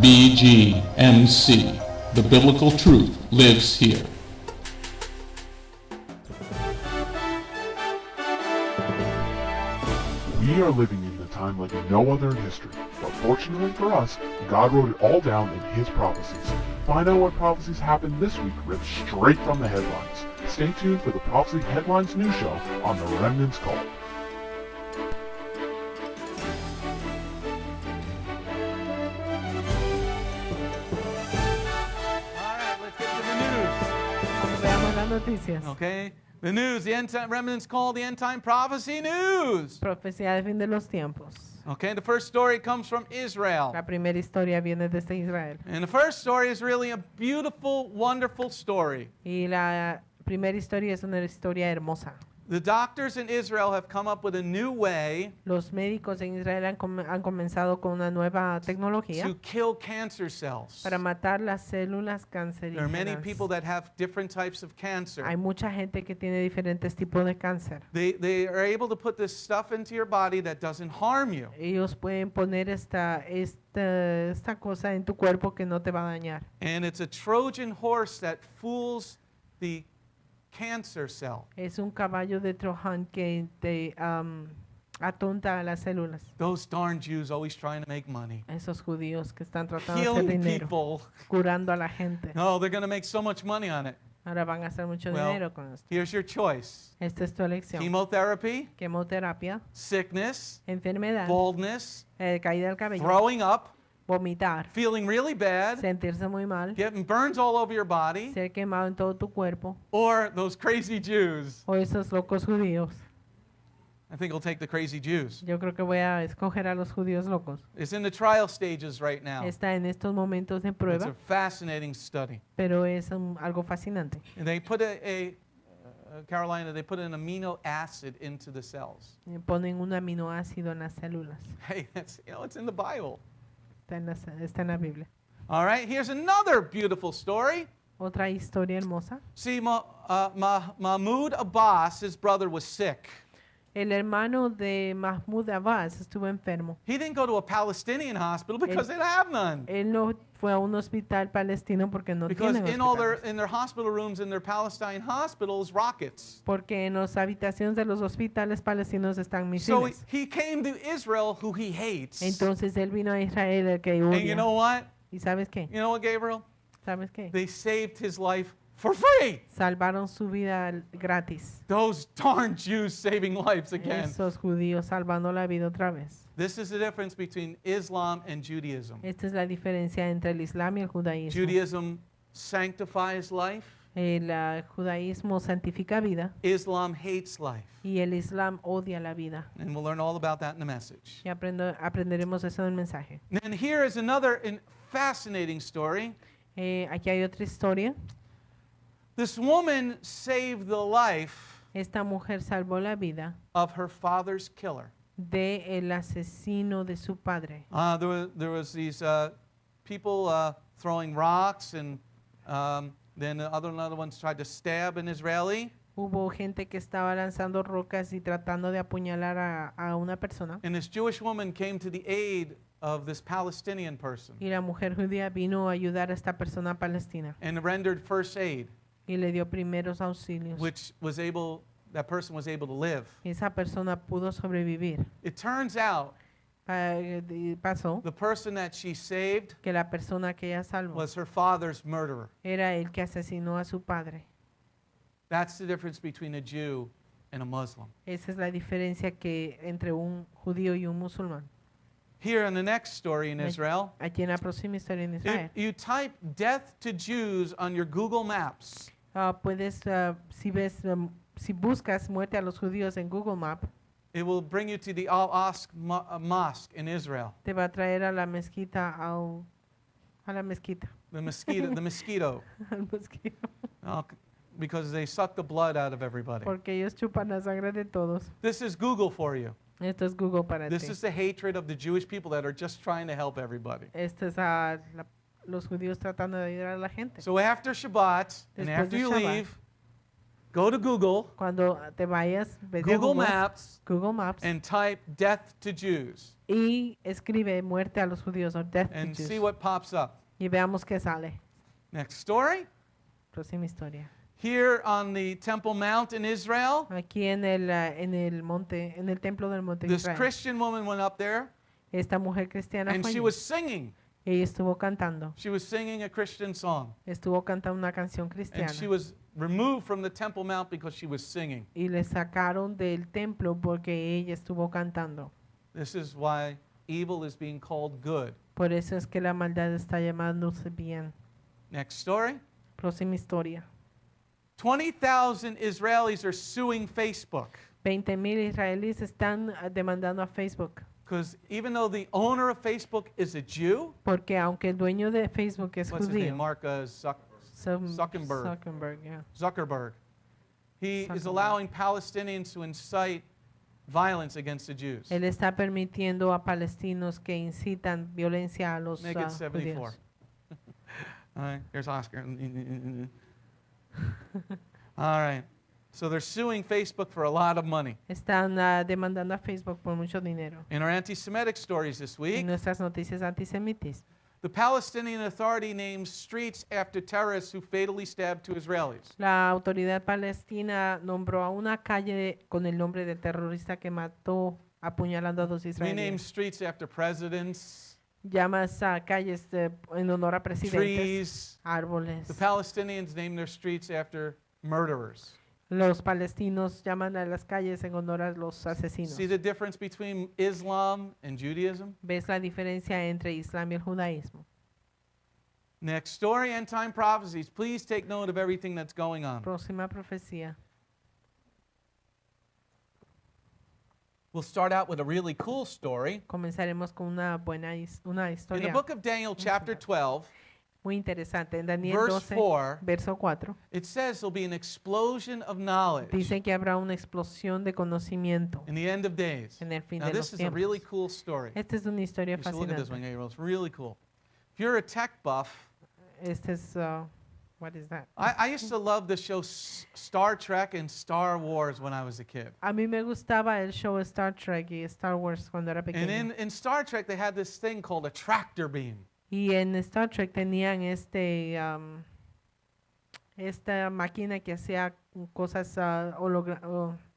BGMC. The biblical truth lives here. We are living in a time like no other in history, but fortunately for us, God wrote it all down in His prophecies. Find out what prophecies happened this week ripped straight from the headlines. Stay tuned for the Prophecy Headlines News Show on The Remnant's Call. Noticias. Okay, the news, the end time, Remnant's Call, the end time prophecy news. Profecía del fin de los tiempos. Okay, the first story comes from Israel. La primera historia viene desde Israel. And the first story is really a beautiful, wonderful story. Y la primera historia es una historia hermosa. The doctors in Israel have come up with a new way Los médicos en Israel han comenzado con una nueva tecnología to kill cancer cells. para matar las células There are many people cancerígenas. that have different types of cancer. Hay mucha gente que tiene diferentes tipos de cáncer. They are able to put this stuff into your body that doesn't harm you. Ellos pueden poner esta cosa en tu cuerpo que no te va a dañar. And it's a Trojan horse that fools the cancer cell. Es un caballo de Trojan que te atonta a las células. Those darn Jews always trying to make money. Esos judíos que están tratando de hacer Healing dinero, people. curando a la gente. No, they're going to make so much money on it. Ahora van a hacer mucho Well, dinero con esto. Here's your choice. Esta es tu elección. Chemotherapy, Quimioterapia, sickness, enfermedad, baldness, caída del cabello, throwing up, vomitar, feeling really bad, sentirse muy mal, getting burns all over your body, ser quemado en todo tu cuerpo, or those crazy Jews. o esos locos judíos. I think I'll take the crazy Jews. Yo creo que voy a escoger a los judíos locos. It's in the trial stages right now. Está en estos momentos de It's a prueba, fascinating study. pero es algo fascinante. And they put Carolina, they put an amino acid into the cells. Ponen un aminoácido en las células. Hey, it's in the Bible. Está en la Biblia. All right, here's another beautiful story. Otra historia hermosa. See, Mahmoud Abbas, his brother, was sick. El hermano de Mahmoud Abbas estuvo enfermo. He didn't go to a Palestinian hospital because they have none. Él no fue a un hospital palestino porque no Because tienen hospitales. in their hospital rooms in their Palestine hospitals, rockets. Porque en las habitaciones de los hospitales palestinos están So misiles. he came to Israel, who he hates. Entonces él vino a Israel, el que And you odia. know what? ¿Y sabes qué? You know what, Gabriel? ¿Sabes qué? They saved his life for free. Salvaron su vida gratis. Those darn Jews saving lives again. Esos judíos salvando la vida otra vez. This is the difference between Islam and Judaism. Esta es la diferencia entre el Islam y el judaísmo. Judaism sanctifies life. El judaísmo santifica vida Islam hates life. y el Islam odia la vida. And we'll learn all about that in the message. Y aprenderemos eso en el mensaje. And here is another fascinating story. Aquí hay otra historia. This woman saved the life Esta mujer salvó la vida of her father's killer. de el asesino de su padre. There was these people throwing rocks, and then another ones tried to stab an Israeli. Hubo gente que estaba lanzando rocas y tratando de apuñalar a una persona. And this Jewish woman came to the aid of this Palestinian person Y la mujer judía vino a ayudar a esta persona palestina and rendered first aid, y le dio primeros auxilios. that person was able to live. Y esa persona pudo sobrevivir. It turns out Pasó the person that she saved que la persona que ella salvó was her father's murderer. era el que asesinó a su padre. That's the difference between a Jew and a Muslim. Esa es la diferencia que entre un judío y un musulmán. Here in the next story in Israel, Aquí en la próxima historia en Israel, you type death to Jews on your Google Maps. si buscas muerte a los judíos en Google Maps, It will bring you to the Al-Aqsa Mosque in Israel. te va a traer a la mezquita, a la mezquita. The mosquito, Al mosquito. because they suck the blood out of everybody. Porque ellos chupan la sangre de todos. This is Google for you. Esto es Google para This ti. is the hatred of the Jewish people that are just trying to help everybody. Esto es los judíos tratando de ayudar a la gente. So after Shabbat, and Después after de you Shabbat, leave, go to Google, Cuando te vayas, vete a Google Google, Maps, Google Maps and type death to Jews y escribe muerte a los judíos o death to and see Jews. what pops up. Y veamos qué sale. Next story. Próxima historia. Here on the Temple Mount in Israel, Aquí en el monte, en el templo del monte de this Israel. Christian woman went up there Esta mujer cristiana and fue she allí. was singing. Ella estuvo cantando. She was singing a Christian song. Estuvo cantando una canción And cristiana. she was removed from the Temple Mount because she was singing. Y le sacaron del templo porque ella estuvo cantando. This is why evil is being called good. Por eso es que la maldad está llamándose bien. Next story. Próxima historia. 20,000 Israelis are suing Facebook 20,000 israelíes están demandando a Facebook. because even though the owner of Facebook is a Jew, Porque aunque el dueño de Facebook es what's his name? judío, Mark Zuckerberg. Zuckerberg, yeah. Zuckerberg. He is Zuckerberg. allowing Palestinians to incite violence against the Jews. Él está permitiendo a palestinos que incitan violencia a los Make it 74. judíos. All right, here's Oscar. All right. So they're suing Facebook for a lot of money. Están demandando a Facebook por mucho dinero. In our anti-Semitic stories this En week, nuestras noticias antisemitas, the Palestinian Authority names streets after terrorists who fatally stabbed two Israelis. la autoridad palestina nombró a una calle con el nombre del terrorista que mató apuñalando a dos We name israelíes. streets after presidents, Llamas a calles en honor a presidentes, trees. árboles. The Palestinians name their streets after murderers. Los palestinos llaman a las calles en honor a los asesinos. See the difference between Islam and Judaism? ¿Ves la diferencia entre Islam y el judaísmo? Next story, end time prophecies. Please take note of everything that's going on. Próxima profecía. We'll start out with a really cool story. Comenzaremos con una In the historia book of Daniel, chapter 12, muy interesante. En Daniel verse 12, 4, verso 4, it says there'll be an explosion of knowledge dice que habrá una explosión de conocimiento in the end of days. en el fin Now, de this los is a really tiempos. cool story. Esta es una historia You should look at this one, fascinante. Gabriel. It's really cool. If you're a tech buff, Este es, what is that? I used to love the show Star Trek and Star Wars when I was a kid. A mí me gustaba el show Star Trek y Star Wars cuando era And pequeño. in Star Trek, they had this thing called a tractor beam. Y en Star Trek tenían esta máquina que hacía cosas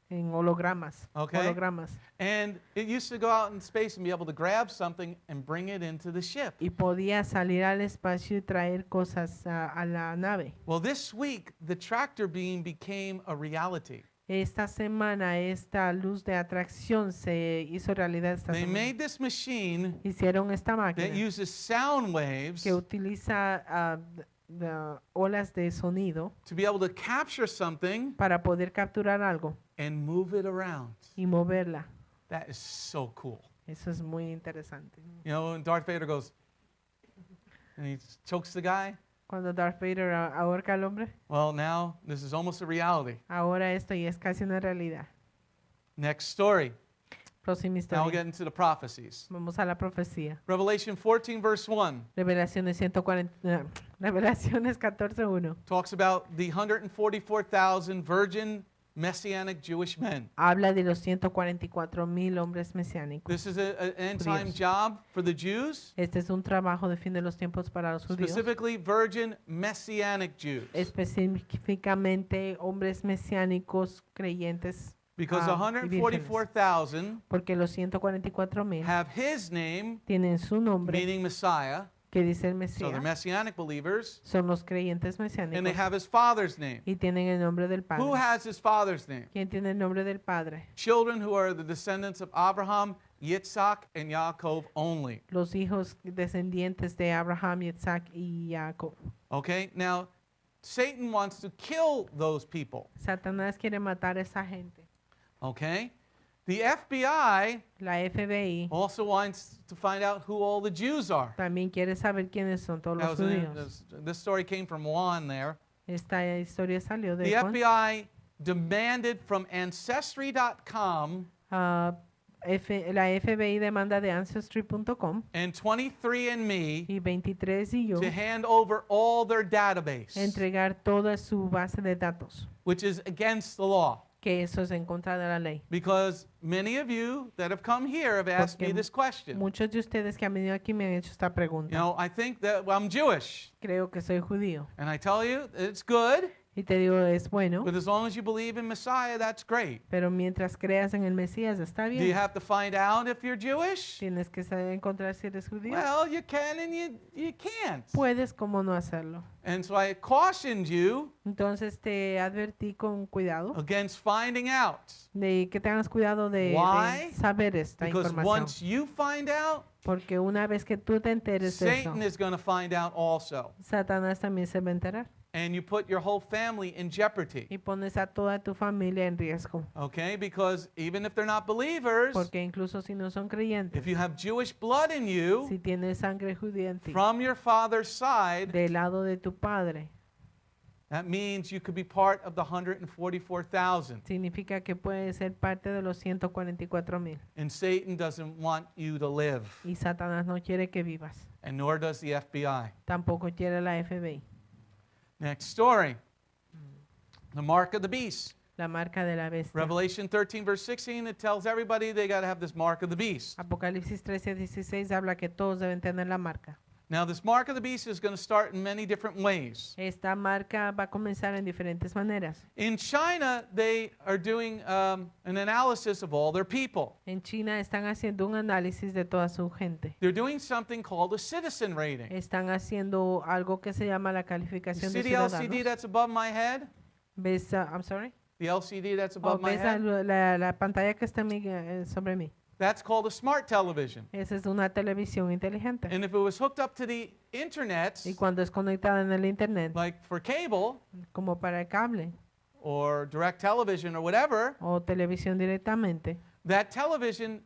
en hologramas. Okay. Hologramas. And it used to go out in space and be able to grab something and bring it into the ship. Y podía salir al espacio y traer cosas a la nave. Well, this week, the tractor beam became a reality. Esta semana esta luz de atracción se hizo realidad esta They semana. made this machine Hicieron esta that máquina uses sound waves que utiliza olas de sonido to be able to capture something para poder capturar algo and move it around. y moverla. That is so cool. Eso es muy interesante. You know, when Darth Vader goes and he chokes the guy, Cuando Darth Vader ahorca al hombre, well, now this is almost a reality. ahora esto ya es casi una realidad. Next story. Próxima Now we'll historia. get into the prophecies. Vamos a la profecía. Revelation 14, verse 1 Revelaciones 140, Revelaciones 14:1. talks about the 144,000 virgin messianic Jewish men. Habla de los 144,000 hombres mesiánicos. This is an end time Judíos. job for the Jews, Este es un trabajo de fin de los tiempos para los judíos. specifically virgin messianic Jews. Específicamente hombres mesiánicos creyentes. Because the y vírgenes. 144,000 Porque los 144,000 have his name, tienen su nombre, meaning Messiah. que dice el So they're Mesías. messianic believers. Son los creyentes And they mesiánicos. have his father's name. Y tienen el nombre del Who Padre. has his father's name? ¿Quién tiene el nombre del Padre? Children who are the descendants of Abraham, Yitzhak, and Yaakov only. Los hijos descendientes de Abraham, Isaac y Jacob. Okay? Now, Satan wants to kill those people. Satanás quiere matar a esa gente. Okay? The FBI La FBI also wants to find out who all the Jews are. también quiere saber quiénes son todos That los was judíos. this story came from Juan there. Esta historia salió de The Juan. FBI demanded from Ancestry.com la FBI demanda de Ancestry.com and 23andMe y 23 y yo to hand over all their database, entregar toda su base de datos, which is against the law. que eso es en contra de la ley. Because many of you that have come here have asked me Porque this question. muchos de ustedes que han venido aquí me han hecho esta You pregunta. know, I think that I'm Jewish, Creo que soy judío. and I tell you it's good, Y te digo, es bueno, but as long as you believe in Messiah, that's great. pero mientras creas en el Mesías está Do you bien. have to find out if you're Jewish? Tienes que saber encontrar si eres judío. Well, you can and you can't. Puedes como no hacerlo. And so I cautioned you Entonces te advertí con cuidado against finding out. de que tengas cuidado de Why? saber esta Because información. once you find out, Porque una vez que tú te enteres de eso, Satan is going to find out also. Satanás también se va a enterar. And you put your whole family in jeopardy. Y pones a toda tu familia en riesgo. Okay? Because even if they're not believers, Porque incluso si no son creyentes, if you have Jewish blood in you si tienes sangre judía en ti, from your father's side, del lado de tu padre, that means you could be part of the 144,000. significa que puedes ser parte de los 144,000. And Satan doesn't want you to live, Y Satanás no quiere que vivas. and nor does the FBI. Tampoco quiere la FBI. Next story. The mark of the beast. La marca de la bestia. Revelation 13, verse 16, it tells everybody they got to have this mark of the beast. Apocalipsis 13:16 habla que todos deben tener la marca. Now, this mark of the beast is going to start in many different ways. Esta marca va a comenzar en diferentes maneras. In China, they are doing an analysis of all their people. En China están haciendo un análisis de toda su gente. They're doing something called a citizen rating. Están haciendo algo que se llama la You calificación see de the LCD ciudadanos. that's above my head? ¿Ves, I'm sorry? The LCD that's Oh, above my ¿ves head? la pantalla que está sobre mí? That's called a smart television. Esa es una televisión inteligente. And if it was hooked up to the internet, Y cuando es conectada en el internet, like for cable como para el cable or direct television or whatever, o televisión directamente, that television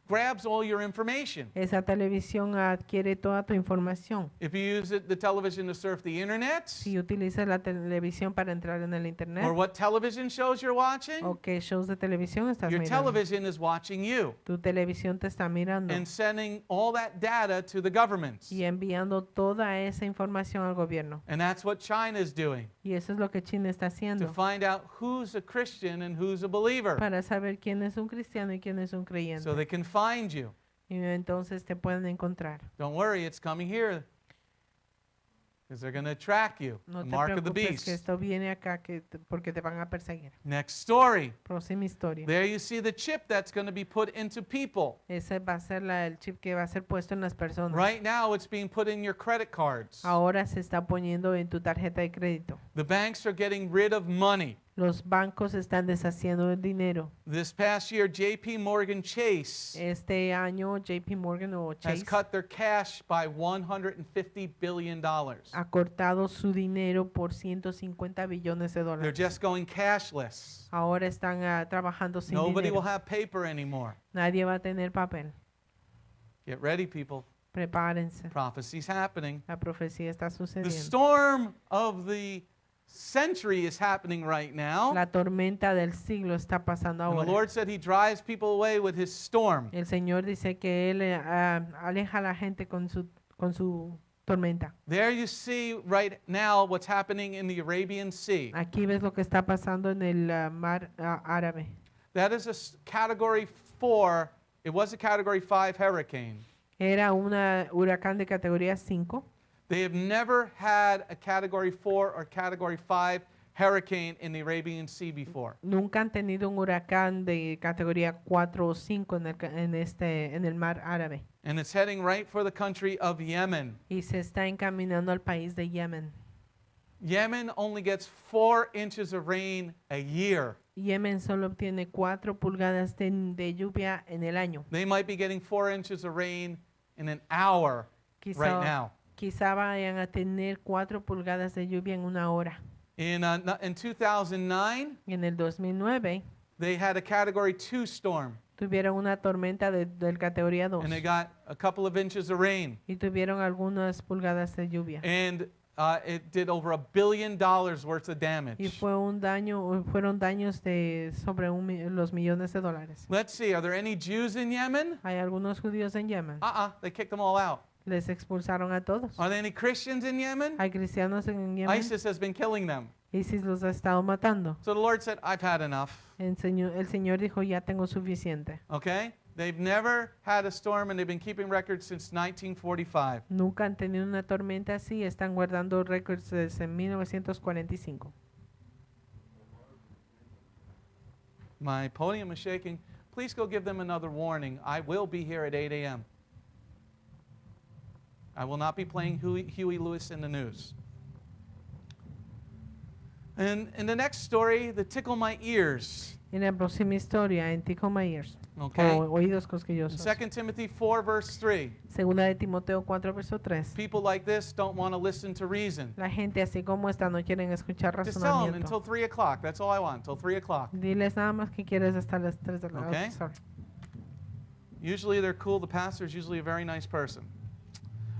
grabs all your information. esa televisión adquiere toda tu información. If you use the television to surf the internet, Si utilizas la televisión para entrar en el internet or what television shows you're watching, o qué shows de televisión estás your mirando, television is watching you tu televisión te está mirando and sending all that data to the governments. y enviando toda esa información al gobierno. And that's what China is doing, Y eso es lo que China está to haciendo find out who's a Christian and who's a believer, para saber quién es un cristiano y quién es un creyente. so they can find you. Y entonces te pueden encontrar. Don't worry, it's coming here, because they're going to track you, No the te mark of the preocupes que beast. esto viene acá porque te van a perseguir. Next story. Próxima historia. There you see the chip that's going to be put into people. Ese va a ser el chip que va a ser puesto en las personas. Right now, it's being put in your credit cards. Ahora se está poniendo en tu tarjeta de crédito. The banks are getting rid of money. Los bancos están deshaciendo el dinero. This past year, JP Morgan Chase Este año JP Morgan o has Chase cut their cash by $150 billion. ha cortado su dinero por 150 billones de They're dólares. just going cashless. Ahora están trabajando sin Nobody will dinero. have paper anymore. Nadie va a tener papel. Get ready, people. Prepárense. Prophecy's happening. La profecía está The sucediendo. storm of the century is happening right now. La tormenta del siglo está pasando And the ahora. Lord said he drives people away with his storm. El Señor dice que Él aleja a la gente con su tormenta. There you see right now what's happening in the Arabian Sea. Aquí ves lo que está pasando en el mar árabe. That is a category 4. It was a category 5 hurricane. Era un huracán de categoría 5. They have never had a category 4 or category 5 hurricane in the Arabian Sea before. Nunca han tenido un huracán de categoría 4 o 5 en el mar árabe. And it's heading right for the country of Yemen. Y se está encaminando al país de Yemen. Yemen only gets 4 inches of rain a year. Yemen solo obtiene 4 pulgadas de lluvia en el año. They might be getting 4 inches of rain in an hour right now. Quizá vayan a tener 4 pulgadas de lluvia en una hora. In 2009, En el 2009 they had a category 2 storm, tuvieron una tormenta del categoría 2 and they got a couple of inches of rain. y tuvieron algunas pulgadas de lluvia. And it did over $1 billion worth of Y damage. fueron daños de sobre los millones de dólares. Let's see, are there any Jews in Yemen? Hay algunos judíos en Yemen. They kicked them all out. Les expulsaron a todos. Are there any Christians in Yemen? Hay cristianos en Yemen. ISIS has been killing them. ISIS los ha estado matando. So the Lord said, I've had enough. El Señor dijo, ya tengo suficiente. Okay? They've never had a storm and they've been keeping records since 1945. Nunca han tenido una tormenta así. Están guardando récords desde 1945. My podium is shaking. Please go give them another warning. I will be here at 8 a.m. I will not be playing Huey Lewis in the news. And in the next story, the tickle my ears. En la próxima historia, en Tickle My Ears, Okay? o oídos In cosquillosos. 2 Timothy 4, verse 3. Segunda de Timoteo 4, verso 3. People like this don't want to listen to reason. La gente así como esta no quieren escuchar Just tell them until razonamiento. 3 o'clock. That's all I want, until 3 o'clock. Diles nada más que quieres hasta las 3 de la Okay. sorry. Usually they're cool. The pastor is usually a very nice person.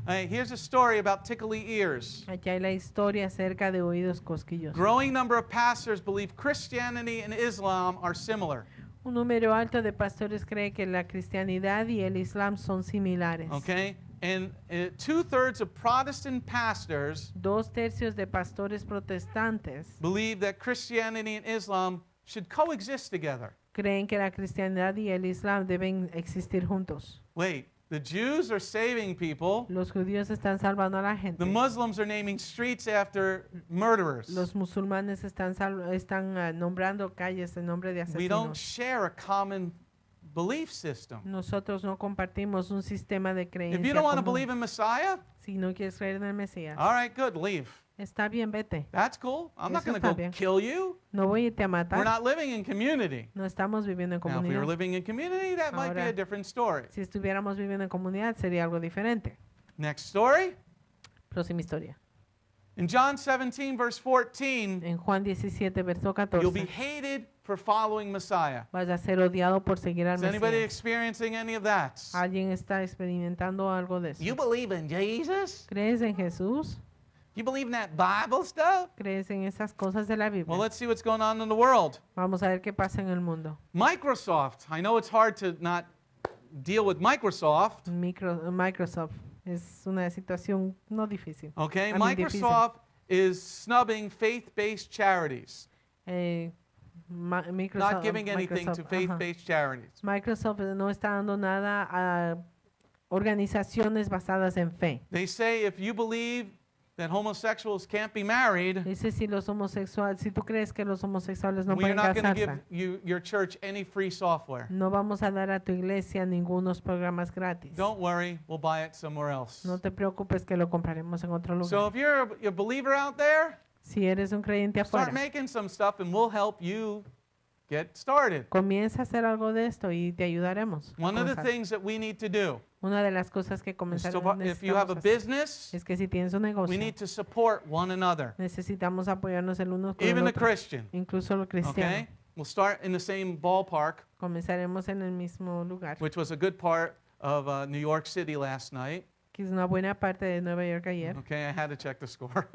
Hey, here's a story about tickly ears. Aquí hay la historia acerca de oídos cosquillosos. Growing number of pastors believe Christianity and Islam are similar. Un número alto de pastores cree que la cristianidad y el islam son similares. Okay? And 2/3 of Protestant pastors 2/3 de pastores protestantes believe that Christianity and Islam should coexist together. creen que la cristianidad y el islam deben existir juntos. Wait, the Jews are saving people. Los judíos están salvando a la gente. The Muslims are naming streets after murderers. Los musulmanes están nombrando calles en nombre de We don't asesinos. share a common belief system. Nosotros no compartimos un sistema de If creencia you don't want to común. believe in Messiah, Si no quieres creer en el Mesías, all right, good, leave. está bien, vete. That's cool. I'm not Eso going to está go bien. kill you. No voy a irte a We're matar. not living in community. No estamos viviendo en Now, if we were comunidad. living in community, that might be a Ahora, different story. Si estuviéramos viviendo en comunidad sería algo diferente. Next story. Próxima historia. In John 17, verse 14, En Juan 17, verso you'll be 14, hated for following Messiah. vas a ser odiado por seguir al Is anybody Mesías. experiencing any of that? ¿Alguien está experimentando algo de eso? You believe in Jesus? ¿Crees en Jesús? You believe in that Bible stuff? ¿Crees en esas cosas de la Well, Biblia? let's see what's going on in the world. Vamos a ver qué pasa en el mundo. Microsoft. I know it's hard to not deal with Microsoft. Microsoft es una situación no difícil. Okay, I mean, difícil. Microsoft is snubbing faith-based charities, Microsoft, not giving anything to Microsoft, ajá. faith-based charities. Microsoft no está dando nada a organizaciones basadas en fe. They say if you believe that homosexuals can't be married, Dice si tú crees que los homosexuales no we are pueden not going to casarse, give your church any free software. no vamos a dar a tu iglesia ningunos programas gratis. Don't worry, we'll buy it somewhere else. No te preocupes que lo compraremos en otro So lugar. if you're a believer out there, Si eres un creyente start afuera, making some stuff and we'll help you get started. comienza a hacer algo de esto y te ayudaremos. a One of the comenzar. things that we need to do Una de las cosas que is comenzaremos if you have a business, es que si tienes un we negocio, need to support one another, necesitamos apoyarnos el uno con el even a otro, Christian. incluso los cristianos. Okay? We'll start in the same ballpark, Comenzaremos en el mismo lugar, which was a good part of New York City last night. que es una buena parte de Nueva York ayer. Okay, I had to check the score.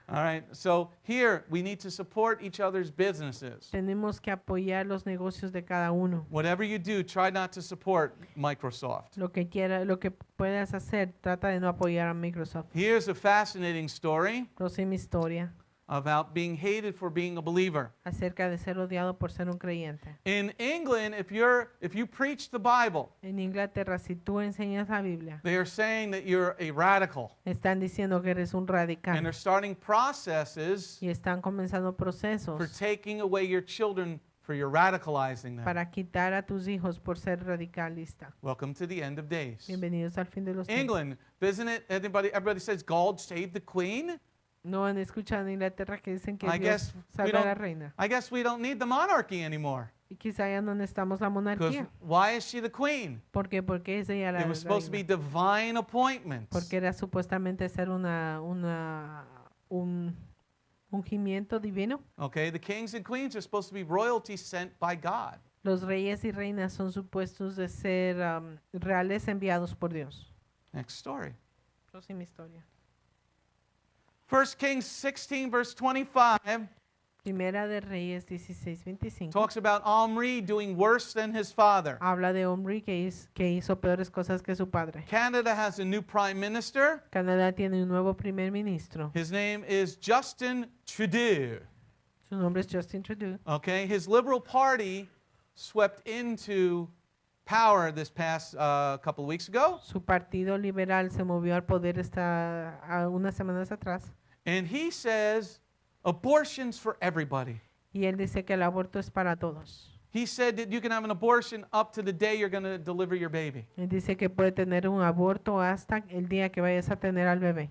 All right, so here we need to support each other's businesses. Tenemos que apoyar los negocios de cada uno. Whatever you do, try not to support Microsoft. Lo que puedas hacer, trata de no apoyar a Microsoft. Here's a fascinating story Próxima historia about being hated for being a believer. acerca de ser odiado por ser un creyente. In England, if you preach the Bible, En Inglaterra, si tú enseñas la Biblia, they are saying that you're a radical. están diciendo que eres un And radical they're starting processes y están comenzando for procesos taking away your children for your radicalizing them. para quitar a tus hijos por ser radicalista. Welcome to the end of days. Bienvenidos al fin de los tiempos. England, isn't it? Everybody says God save the Queen. No han escuchado en Inglaterra que dicen que I Dios guess we salva a la don't- reina. I guess we don't need the monarchy anymore. Y quizá ya no necesitamos la Because monarquía. why is she the queen? ¿Por qué? Porque es ella la It was supposed to be reina. divine appointments. Porque era supuestamente ser un ungimiento divino. Okay, the kings and queens are supposed to be royalty sent by God. Los reyes y reinas son supuestos de ser reales enviados por Dios. Next story. Próxima historia. 1 Kings 16, verse 25, Primera de Reyes 16:25. talks about Omri doing worse than his father. Habla de Omri que hizo peores cosas que su padre. Canada has a new prime minister. Canadá tiene un nuevo primer ministro. His name is Justin Trudeau. Su nombre es Justin Trudeau. Okay, his Liberal Party swept into power this past couple of weeks ago, Su partido liberal se movió al poder unas semanas atrás. and he says abortions for everybody. Y él dice que el aborto es para todos. He said that you can have an abortion up to the day you're going to deliver your baby. Él dice que puede tener un aborto hasta el día que vayas a tener al bebé.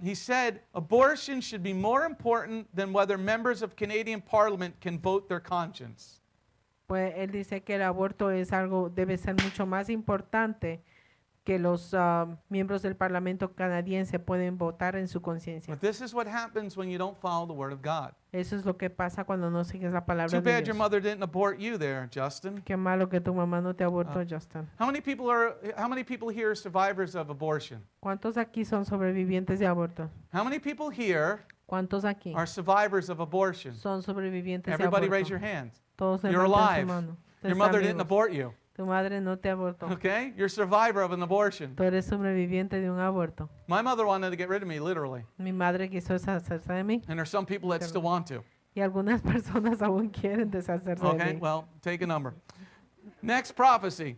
He said abortion should be more important than whether members of Canadian Parliament can vote their conscience. Pues él dice que el aborto es algo, debe ser mucho más importante que los miembros del Parlamento canadiense pueden votar en su conciencia. But this is what happens when you don't follow the Word of God. Eso es lo que pasa cuando no sigues la palabra Too de bad your Dios. mother didn't abort you there, Justin. Qué malo que tu mamá no te abortó, Justin. How many people here are survivors of abortion? ¿Cuántos aquí son sobrevivientes de aborto? How many people here ¿Cuántos aquí are survivors of abortion? son sobrevivientes de Everybody aborto? raise your hand. Todos You're levanten su alive. mano. Your Están mother didn't vivos. abort you. Tu madre no te abortó. Okay? You're a survivor of an abortion. Tú eres sobreviviente de un aborto. My mother wanted to get rid of me, literally. Mi madre quiso deshacerse de mí And there's some people that still want to. y algunas personas aún quieren deshacerse de Okay? mí. Well, take a number. Next prophecy.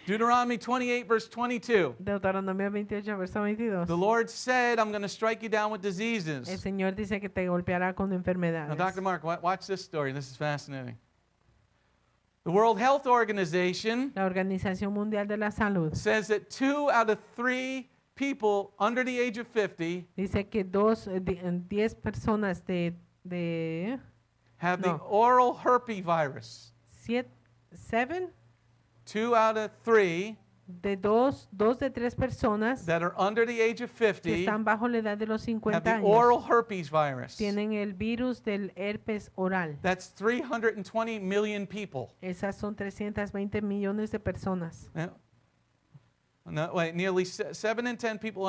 Deuteronomy 28, verse 22. Deuteronomio 28, verso 22. The Lord said, I'm going to strike you down with El diseases. Señor dice que te golpeará con Now, enfermedades. Dr. Mark, watch this story. This is fascinating. The World Health Organization La Organización Mundial de la Salud says that 2 out of 3 people under the age of 50 dice que 10 personas de have the No. oral herpes virus. 7 2 out of 3 de 2 de 3 personas that are under the age of que 50 están bajo la edad de los have 50 the años oral herpes virus. tienen el virus del herpes oral. That's 320 million people. Esas son 320 millones de personas. Yeah. No, wait, nearly 7 in 10 people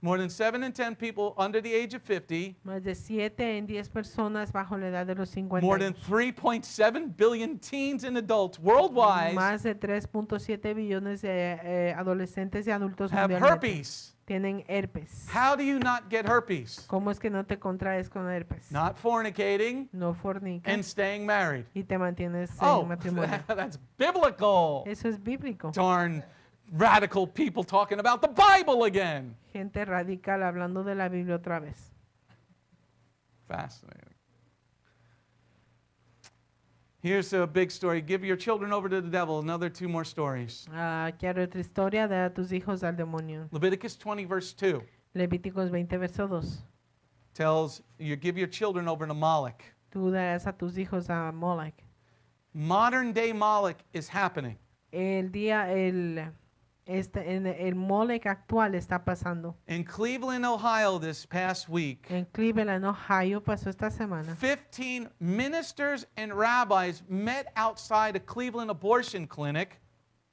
more than 7 in 10 people under the age of 50, Más de 7 en 10 personas bajo la edad de los 50 more than años. 3.7 billion teens and adults worldwide Más de 3.7 billones de adolescentes y adultos have mundialmente herpes. tienen herpes. How do you not get herpes? ¿Cómo es que no te contraes con herpes? Not fornicating No fornicas and staying married. y te mantienes Oh, en matrimonio. that's biblical. Eso es bíblico. Darn radical people talking about the Bible again. Gente radical hablando de la Biblia otra vez. Fascinating. Here's a big story. Give your children over to the devil. Another 2 more stories. Aquí hay otra historia, da a tus hijos al demonio. Leviticus 20, verse 2 Levíticos 20, verso 2. tells you give your children over to Moloch. Tú darás a tus hijos a Moloch. Modern day Moloch is happening. El Moloch actual está pasando. In Cleveland, Ohio, this past week, En Cleveland, Ohio, pasó esta semana. 15 ministers and rabbis met outside a Cleveland abortion clinic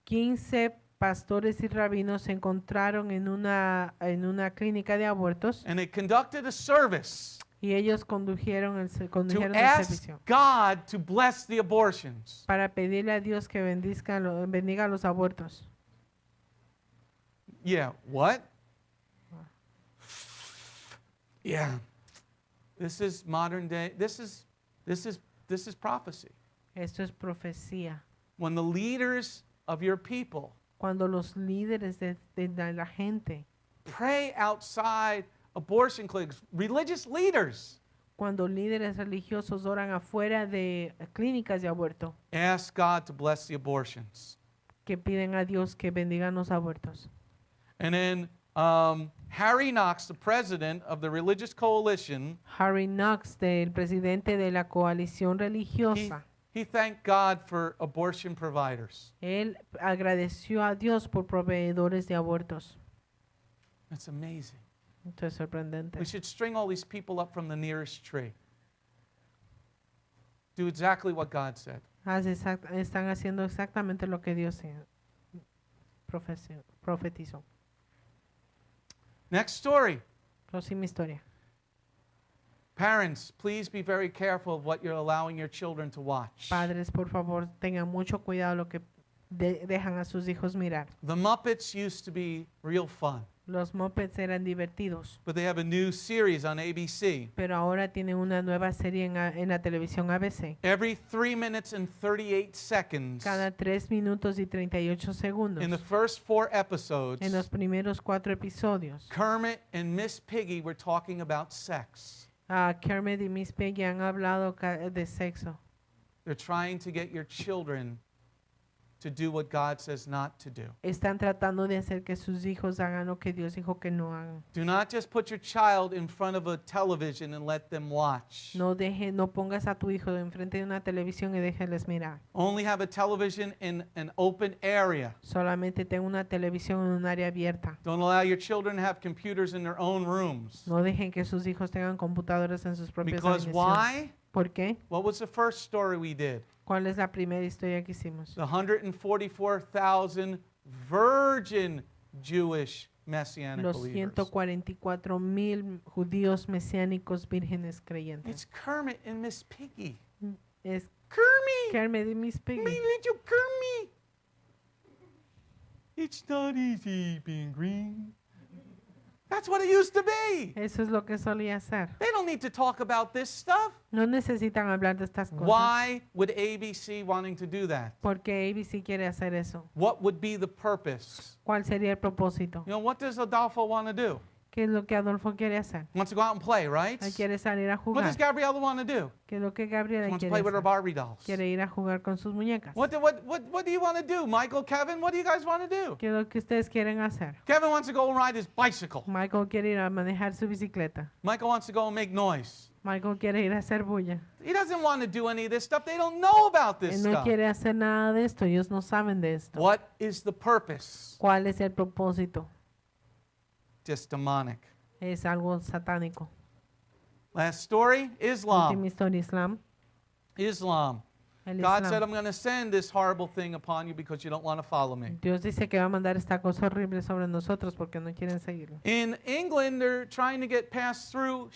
15 pastores y rabinos se encontraron en una clínica de abortos and they conducted a service y ellos condujeron el to el ask servicio God to bless the abortions. para pedirle a Dios que bendiga los abortos. Yeah, what? Yeah. This is modern day. This is prophecy. Esto es profecía. When the leaders of your people Cuando los líderes de la gente, pray outside abortion clinics, religious leaders cuando líderes religiosos oran afuera de clínicas de aborto, ask God to bless the abortions. que piden a Dios que bendiga los abortos. And then Harry Knox, the president of the religious coalition, Harry Knox, el presidente de la coalición religiosa, he thanked God for abortion providers. él agradeció a Dios por proveedores de abortos. That's amazing. Esto es sorprendente. We should string all these people up from the nearest tree. Do exactly what God said. Están haciendo exactamente lo que Dios profetizó. Next story. Próxima historia. Parents, please be very careful of what you're allowing your children to watch. Padres, por favor, tengan mucho cuidado lo que dejan a sus hijos mirar. The Muppets used to be real fun, Los Muppets eran divertidos, but they have a new series on ABC. pero ahora tienen una nueva serie en la televisión ABC. Every 3 minutes and 38 seconds, Cada 3 minutos y 38 segundos. in the first 4 episodes, En los primeros 4 episodios, Kermit and Miss Piggy were talking about sex. Kermit y Miss Piggy han hablado de sexo. They're trying to get your children to do what God says not to do. Están tratando de hacer que sus hijos hagan lo que Dios dijo que no hagan. Do not just put your child in front of a television and let them watch. No pongas a tu hijo enfrente de una televisión y déjeles mirar. Only have a television in an open area. Solamente ten una televisión en un área abierta. Don't allow your children to have computers in their own rooms. No dejen que sus hijos tengan computadoras en sus propias Because habitaciones. why? ¿Por qué? What was the first story we did? ¿Cuál es la primera historia que hicimos? The 144,000 virgin Jewish Messianic Los believers. 144,000 judíos mesiánicos vírgenes creyentes. It's Kermit and Miss Piggy. Es Kermit! Kermit y Miss My Piggy. little Kermit! It's not easy being green. That's what it used to be. Eso es lo que solía ser. They don't need to talk about this stuff. No necesitan hablar de estas cosas. Why would ABC wanting to do that? Porque ABC quiere hacer eso. What would be the purpose? ¿Cuál sería el propósito? You know, what does Adolfo want to do? ¿Qué es lo que Adolfo quiere hacer? He wants to go out and play, right? Él quiere salir a What jugar. does Gabriella want to do? ¿Qué es lo que She Gabriela wants to quiere play with her hacer? Barbie dolls. Quiere ir a jugar con sus muñecas. What do you want to do? Michael, Kevin, what do you guys want to do? ¿Qué es lo que ustedes quieren hacer? Kevin wants to go and ride his bicycle. Michael quiere ir a manejar su bicicleta. Michael wants to go and make noise. Michael quiere ir a hacer bulla. He doesn't want to do any of this stuff. They don't know about this Él no stuff. quiere hacer nada de esto. Ellos no saben de esto. What is the purpose? ¿Cuál es el propósito? Just demonic. Es algo satánico. Last story, Islam. Última historia, Islam. Islam. El God said, Islam. I'm going to send this horrible thing upon you because you don't want to follow me. Dios dice que va a mandar esta cosa horrible sobre nosotros porque no quieren seguirlo. In England, they're trying to get passed through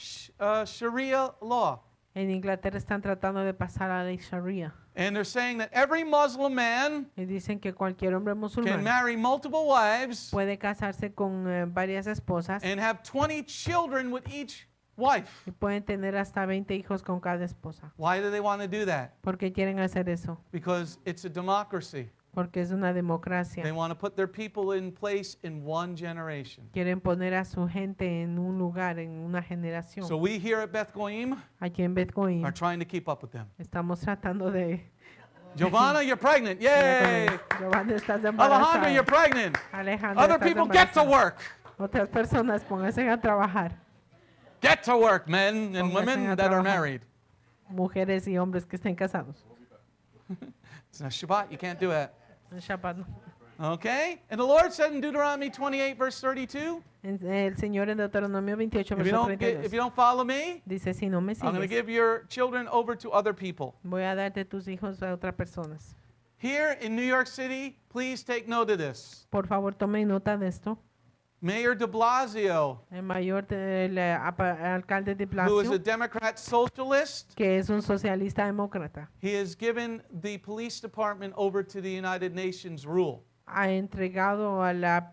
Sharia law. En Inglaterra están tratando de pasar a la ley Sharia. And they're saying that every Muslim man Y dicen que cualquier hombre can musulmán marry multiple wives puede casarse con varias esposas and have 20 children with each wife. y pueden tener hasta 20 hijos con cada esposa. Why do they want to do that? ¿Por qué quieren hacer eso? Because it's a democracy. Porque es una democracia. They want to put their people in place in one generation. Quieren poner a su gente en un lugar, en una generación. So we here at Beth Goim Aquí en Beth Goim are trying to keep up with them. estamos tratando de... Giovanna, you're pregnant. Yay! Giovanna, estás Alejandra, you're embarazada. pregnant. Alejandra, Other estás people get to embarazada. work. Otras personas pónganse a trabajar. Get to work, men and Pónganse women a that are trabajar. married. Mujeres y hombres que estén casados. It's not Shabbat, you can't do it. En Shabbat no. Okay? And the Lord said in Deuteronomy 28, verse 32, El Señor en Deuteronomio 28, if you verso don't, 32, if you don't follow me, dice, si no me I'm going to sigues, give your children over to other people. voy a darte tus hijos a otras personas. Here in New York City, please take note of this. Por favor, tomen nota de esto. Mayor de Blasio, El alcalde de who is a Blasio, Democrat socialist, que es un socialista demócrata, he has given the police department over to the United Nations rule. ha entregado a la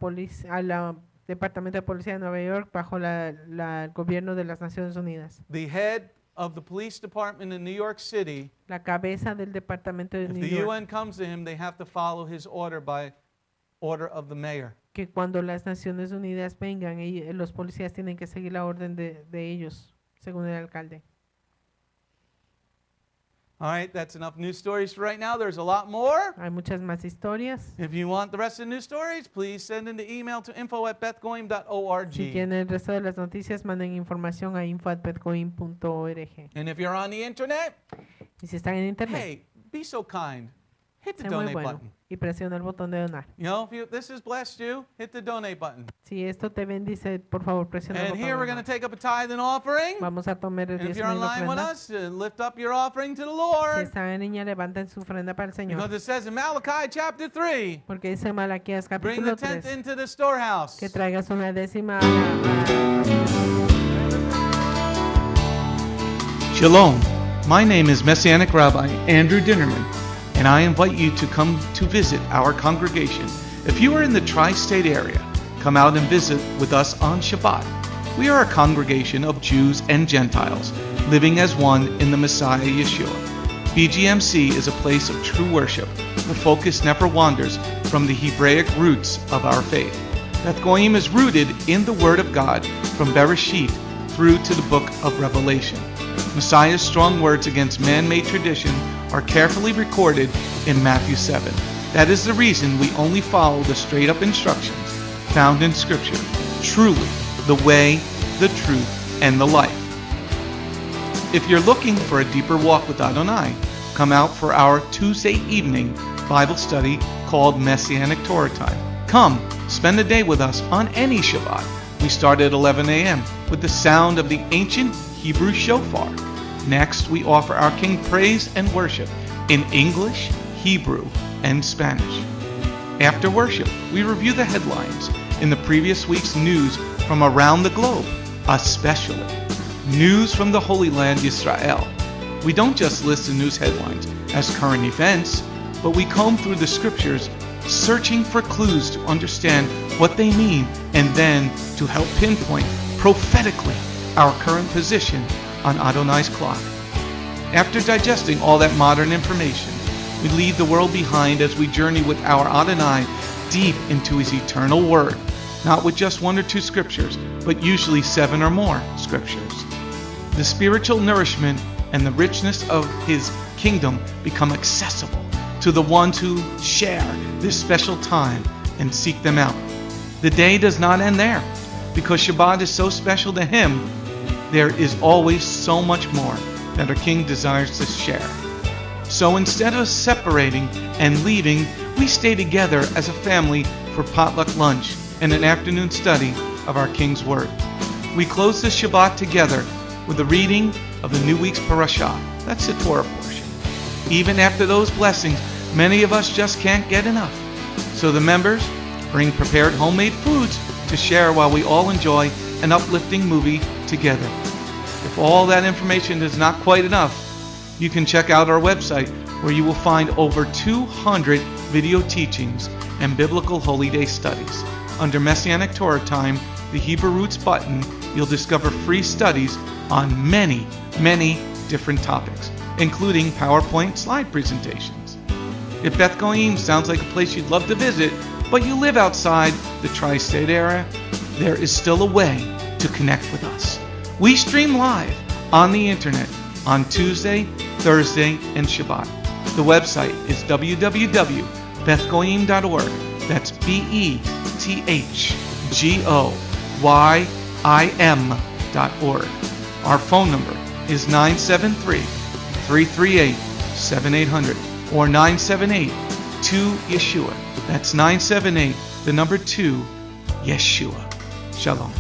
Departamento de Policía de Nueva York bajo el gobierno de las Naciones Unidas. The head of the police department in New York City, La cabeza del Departamento de if New the York, UN comes to him, they have to follow his order by order of the mayor. que cuando las Naciones Unidas vengan, los policías tienen que seguir la orden de ellos, según el alcalde. All right, that's enough news stories for right now. There's a lot more. Hay muchas más historias. If you want the rest of the news stories, please send in the email to info@bethgoim.org. Si tienen el resto de las noticias, manden información a info@bethgoim.org. And if you're on the internet, Y si están en internet, hey, be so kind. Hit the sé muy donate bueno. button. y presiona el botón de donar. You know, if this has blessed you, hit the donate button. Si esto te bendice, por favor, presiona el And botón here de we're going to donar. take up a tithe and offering. Vamos a tomar el And if diezmo you're y la online with ofrenda. us, lift up your offering to the Si Lord. están en línea, levanten su ofrenda para el Señor. Because it says in Malachi chapter 3, Porque dice Malaquías bring the capítulo tenth 3 into the storehouse. que traigas una décima a Shalom. My name is Messianic Rabbi Andrew Dinnerman, and I invite you to come to visit our congregation. If you are in the tri-state area, come out and visit with us on Shabbat. We are a congregation of Jews and Gentiles, living as one in the Messiah Yeshua. BGMC is a place of true worship. The focus never wanders from the Hebraic roots of our faith. Beth Goyim is rooted in the Word of God from Bereshit through to the book of Revelation. Messiah's strong words against man-made tradition are carefully recorded in Matthew 7. That is the reason we only follow the straight-up instructions found in Scripture. Truly, the way, the truth, and the life. If you're looking for a deeper walk with Adonai, come out for our Tuesday evening Bible study called Messianic Torah Time. Come, spend a day with us on any Shabbat. We start at 11 a.m. with the sound of the ancient Hebrew shofar. Next, we offer our King praise and worship in English, Hebrew, and Spanish. After worship, we review the headlines in the previous week's news from around the globe, especially news from the Holy Land, Israel. We don't just list the news headlines as current events, but we comb through the scriptures, searching for clues to understand what they mean and then to help pinpoint prophetically our current position on Adonai's clock. After digesting all that modern information, we leave the world behind as we journey with our Adonai deep into his eternal word, not with just one or two scriptures, but usually 7 or more scriptures. The spiritual nourishment and the richness of his kingdom become accessible to the ones who share this special time and seek them out. The day does not end there. Because Shabbat is so special to him, there is always so much more that our King desires to share. So instead of separating and leaving, we stay together as a family for potluck lunch and an afternoon study of our King's Word. We close the Shabbat together with the reading of the new week's parashah. That's the Torah portion. Even after those blessings, many of us just can't get enough. So the members bring prepared homemade foods to share while we all enjoy an uplifting movie together. If all that information is not quite enough, you can check out our website where you will find over 200 video teachings and biblical holy day studies. Under Messianic Torah Time, the Hebrew Roots button, you'll discover free studies on many, many different topics, including PowerPoint slide presentations. If Beth Goyim sounds like a place you'd love to visit, but you live outside the tri-state area, there is still a way to connect with us. We stream live on the internet on Tuesday, Thursday, and Shabbat. The website is www.bethgoyim.org. That's BETHGOYIM.org. Our phone number is 973-338-7800 or 978-2-YESHUA. That's 978, the number 2, Yeshua. Shalom.